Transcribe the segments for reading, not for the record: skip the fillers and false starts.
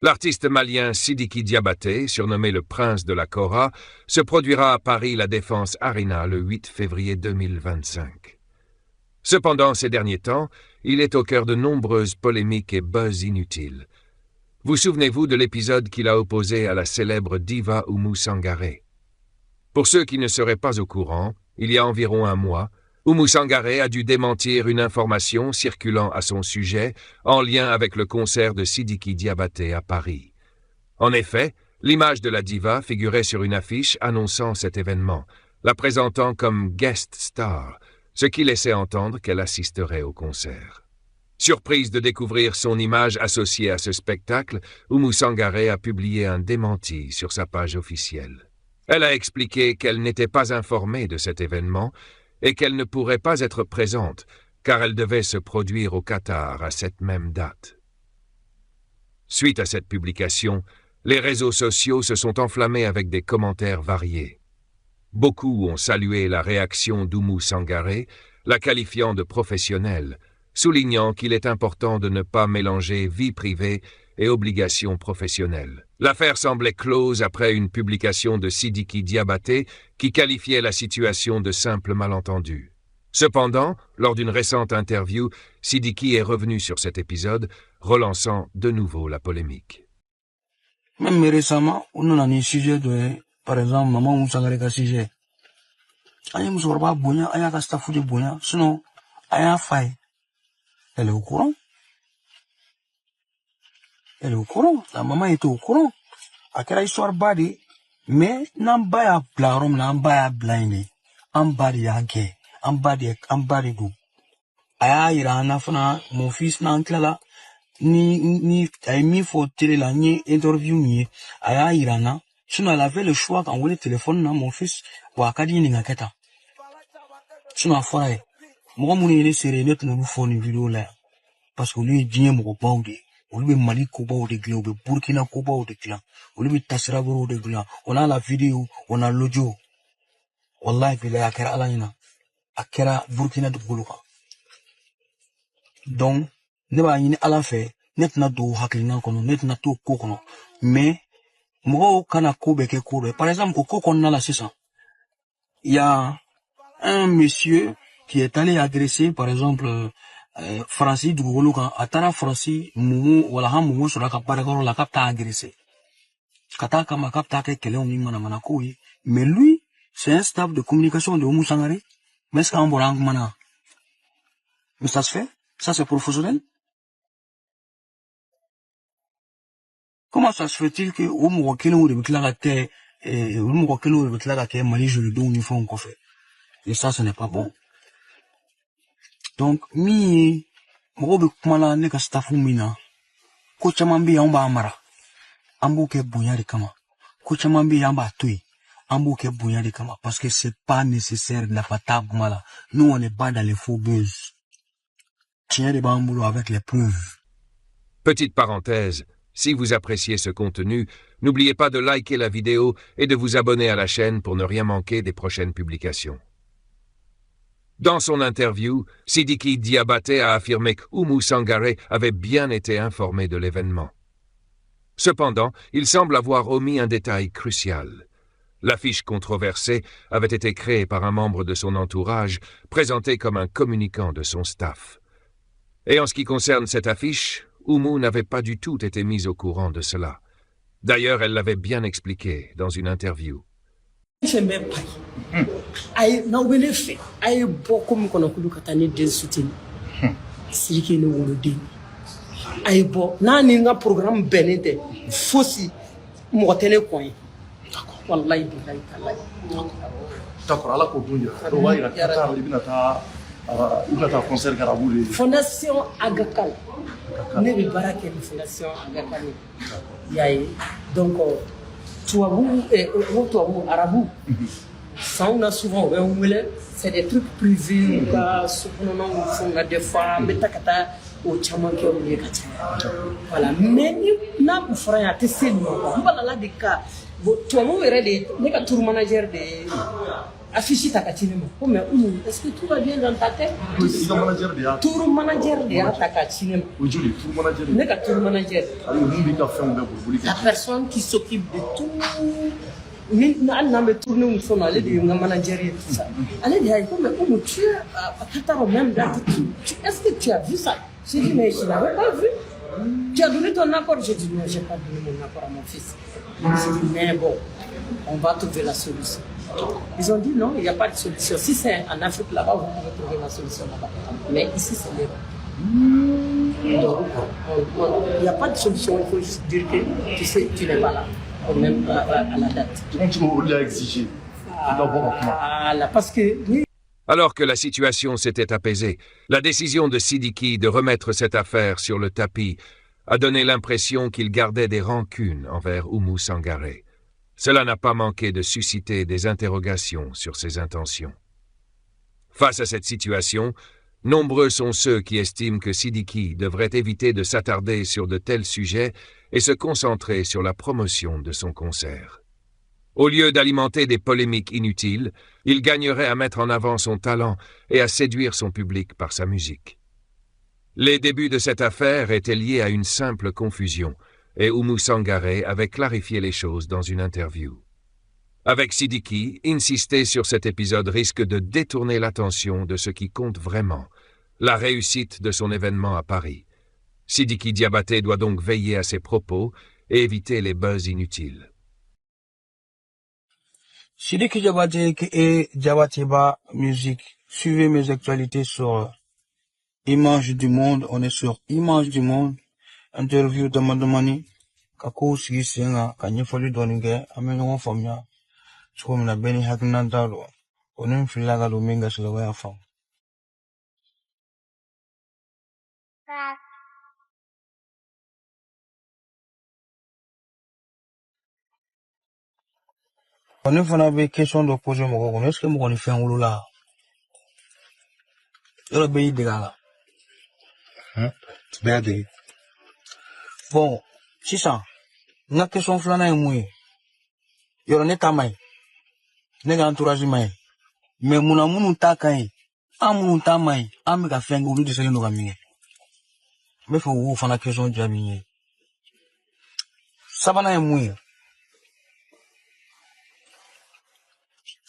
L'artiste malien Sidiki Diabaté, surnommé le prince de la Kora, se produira à Paris La Défense Arena le 8 février 2025. Cependant, ces derniers temps, il est au cœur de nombreuses polémiques et buzz inutiles. Vous souvenez-vous de l'épisode qu'il a opposé à la célèbre diva Oumou Sangaré? Pour ceux qui ne seraient pas au courant, il y a environ un mois, Oumou Sangaré a dû démentir une information circulant à son sujet en lien avec le concert de Sidiki Diabaté à Paris. En effet, l'image de la diva figurait sur une affiche annonçant cet événement, la présentant comme guest star, ce qui laissait entendre qu'elle assisterait au concert. Surprise de découvrir son image associée à ce spectacle, Oumou Sangaré a publié un démenti sur sa page officielle. Elle a expliqué qu'elle n'était pas informée de cet événement et qu'elle ne pourrait pas être présente, car elle devait se produire au Qatar à cette même date. Suite à cette publication, les réseaux sociaux se sont enflammés avec des commentaires variés. Beaucoup ont salué la réaction d'Oumou Sangaré, la qualifiant de professionnelle, soulignant qu'il est important de ne pas mélanger vie privée et obligations professionnelles. L'affaire semblait close après une publication de Sidiki Diabaté qui qualifiait la situation de simple malentendu. Cependant, lors d'une récente interview, Sidiki est revenu sur cet épisode, relançant de nouveau la polémique. Même récemment, on a un sujet de, par exemple, maman Oumou Sangaré ka sujet. Aya musorba bonya, aya ka staff de bonya, sinon, aya faille. Elle est au courant. Elle est au courant. La maman était au courant. À quelle histoire badi, mais n'ambaya blarom, n'ambaya blindé. Ambadi yake, ambadi do. Aya irana fana, mon fils n'anclala, ni, ay mi faut télé la, ni interview ni, aya irana. Sinon, elle avait le choix quand on voulait téléphone, mon fils, ou akadi ni ngaketa. Sinon, foray. Moi, mon est serré, net nous font une vidéo là. Parce que lui, il mon baudé. On lui Mali Koba ou de Glan, ou Burkina Koba ou de Glan. On lui Tassirabo ou de Glan. On a la vidéo, on a l'audio. Wallah, il est à Kera Alaina. À Kera Burkina de Gouloka. Donc, ne va y aller à la fait, net na do haklina kono, net na to kokono. Mais, moi, kana kobe ke kobe. Par exemple, au kokon na la 600. Il y a un monsieur qui est allé agresser, par exemple, Francis Dougoloka, Atara Francis, Moumou, Walaha Moumou, sur la Caparagoro, la Capta agressé. Kataka ma Capta Kelon Manamanakoui. Mais lui, c'est un staff de communication de Oumou Sangaré. Mais c'est un bon mana. Mais ça se fait? Ça c'est professionnel? Comment ça se fait-il que Oumou Wakelo de Biklagate, Oumou Wakelo de Biklagate, Mali, je le donne une fois qu'on fait. Et ça, ce n'est pas bon. Donc, mi, mwobe kumala neka staffu mina, ko chamambi yamba amara, ambo ke bunyari kama, ko chamambi yamba atui, ambo ke bunyari kama, parce que c'est pas nécessaire de la patate mala. Nous, on n'est pas dans les faux buzz. Tiens les bamboulots avec les preuves. Petite parenthèse, si vous appréciez ce contenu, n'oubliez pas de liker la vidéo et de vous abonner à la chaîne pour ne rien manquer des prochaines publications. Dans son interview, Sidiki Diabaté a affirmé qu'Oumou Sangaré avait bien été informé de l'événement. Cependant, il semble avoir omis un détail crucial. L'affiche controversée avait été créée par un membre de son entourage, présentée comme un communicant de son staff. Et en ce qui concerne cette affiche, Oumou n'avait pas du tout été mise au courant de cela. D'ailleurs, elle l'avait bien expliqué dans une interview. Je ne pas. Aïe, non, mais le fait. Aïe, beaucoup me connaissent quand on est des soutiens. C'est qui nous le dit. Aïe, bon, nan n'a programme benete. Fossi, moi télé coin. D'accord. Wallahi billahi tallahi. D'accord. Allah ko dunja. Do wa ira ta ibna ta concert Karabouli. Fondation Agakal. Ne bi barake fondation Agakal. Yaye. Donc Touabou et Touabou Arabou. Ça, on a souvent, c'est des trucs privés, on a des fois, au Tchamanké, voilà. Mais, nous, nous, bon tu vois les gars tour manager de affiché ta cinéma mais est-ce que tout va bien dans ta tête tour manager de ta cinéma tour manager la personne qui s'occupe de tout ni n'a me tourner une son aller de manager et tout ça allez dire mais tu as même est-ce que tu as vu ça j'ai dit mais je l'avais pas vu. Tu as donné ton accord? J'ai dit non, j'ai pas donné mon accord à mon fils. J'ai dit mais bon, on va trouver la solution. Ils ont dit non, il n'y a pas de solution. Si c'est en Afrique là-bas, vous pouvez trouver la solution là-bas. Mais ici, c'est l'erreur. Donc, il n'y a pas de solution. Il faut juste dire que tu sais, tu n'es pas là, ou même à la date. Comment tu m'as exigé? Voilà, parce que... Alors que la situation s'était apaisée, la décision de Sidiki de remettre cette affaire sur le tapis a donné l'impression qu'il gardait des rancunes envers Oumou Sangaré. Cela n'a pas manqué de susciter des interrogations sur ses intentions. Face à cette situation, nombreux sont ceux qui estiment que Sidiki devrait éviter de s'attarder sur de tels sujets et se concentrer sur la promotion de son concert. Au lieu d'alimenter des polémiques inutiles, il gagnerait à mettre en avant son talent et à séduire son public par sa musique. Les débuts de cette affaire étaient liés à une simple confusion, et Oumou Sangaré avait clarifié les choses dans une interview. Avec Sidiki, insister sur cet épisode risque de détourner l'attention de ce qui compte vraiment, la réussite de son événement à Paris. Sidiki Diabaté doit donc veiller à ses propos et éviter les buzz inutiles. Sidiki Diabaté et Diabatéba Musique. Suivez mes actualités sur Image du Monde. On est sur Image du Monde. Interview de Mandamani. Kako sigi senga kanyefoli doninge amenyo famya. Chko mna beni haknanta lo. Onim filaga lo minga silawaya fam. On est une question de poser mon est-ce que mon fait un ou là? Il a payé des gars. C'est bien dit. Bon, si ça, na question flana est mouillé. Il y a un état maï. N'est entourage maï. Mais mon amour ta kaï. Amour ta maï. Amiga fait un goulou de celle nous ramine. Mais faut vous faire la question de jamine. Sabana est mouillé.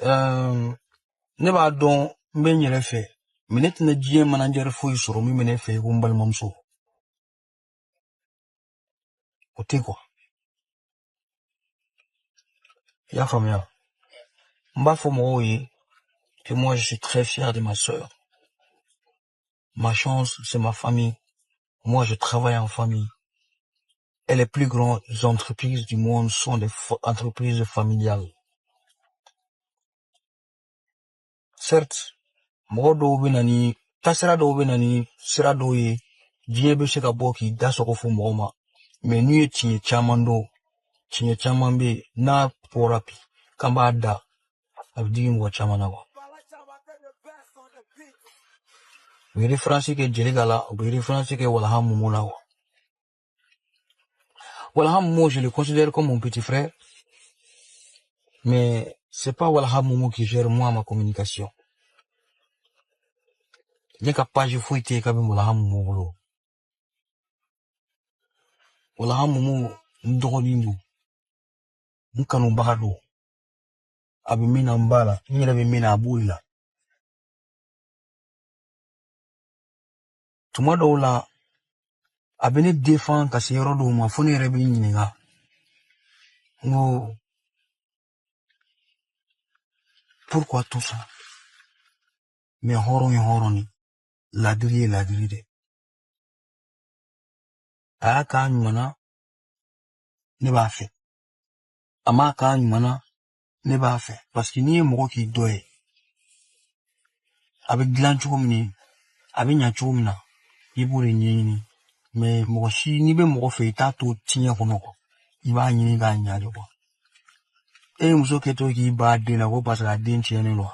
Ne ba don ben yele fe minute na GM manager fo isoro mi mene fe gumbal mamso ote quoi ya famia mba fo mo yi que moi je suis très fier de ma sœur. Ma chance c'est ma famille. Moi je travaille en famille et les plus grandes entreprises du monde sont des entreprises familiales. Certes modo benani tasira do benani sira do yi diebe se ka boki dasoko fo moma mais nu ti chamando tinye chamambe na porapi kamba da abdi mo chamana wa wiri franci ke jeligala wiri franci ke wala hamu mona wa wala hamu mo je le considère comme mon petit frère mais c'est pas wala hamu qui gère moi ma communication. N'est ka page fouité ka bin wala hamu mo bolo wala hamu mo ndogolindu nkanu bagado abi mina mbala nyira be mina abula tuma dola abene défend ka se yoro do ma foni rebe nyinga ngo pourquoi tout ça mais horoni la durée aka nyana ne ba fait ama ka nyana ne ba fait parce que ni mo ki doye avec glancho mini avec nyacho mina ibure nyini mais mo shi ni be mo fait ta to tinya kono ko iba nyini ga nyale ko e muso ke to ki ba de na ko parce que den tiene lo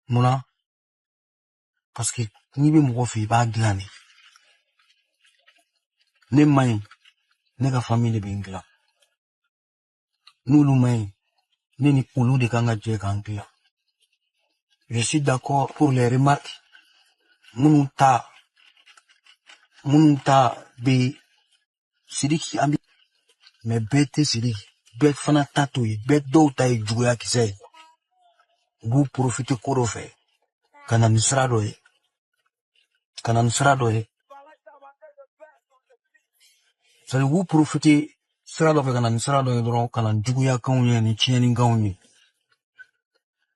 mona parce que ni be mo fait ba glane ne mai nega famille bingla nous mai neni ulu de kanga je kangla. Je suis d'accord pour les remarques Mununta be Sidiki ambi mais bête Sidiki bête fana tatoué bête d'autres ay juya qui sait vous profitez koro fait kana nusra doye c'est vous profitez sera do kana nusra doye dron kana juya kaunye ni cheni kaunye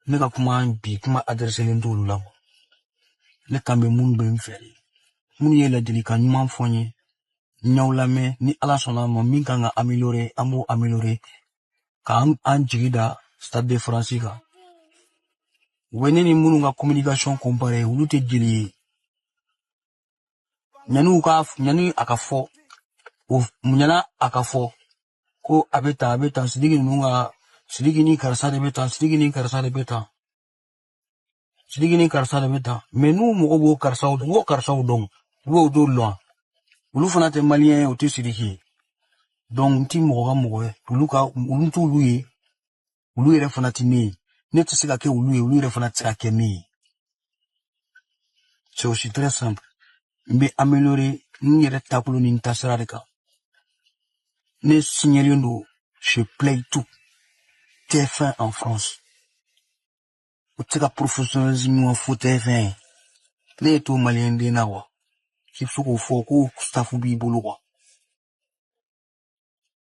nega kuma bi kuma adresse l'endolo la le kambe mun be mfeli mun yela delika nyuma fonye nyawlame ni ala sona mo min kanga améliorer amo améliorer ka an jigida stade de France ka weneni munu nga communication comparé ulu te jeli nyanu akafo o munyana akafo ko abeta sidiki nunga sidiki ni karsa de beta menu mo bo karsa dong wo do lo ulu fana te malien o te sidiki donc ti mo ga mo ulu tu ulu yere fana ti ni ne te sika ke ulu yere fana tsaka ke ni c'est aussi très simple mais améliorer ni yere takulo ni tasara de ka ne signalendo je play tout TF1 en France o tsaka professionnalisme en foot TF1 ne to malien de na wa ki fuko foko staff bi bolo wa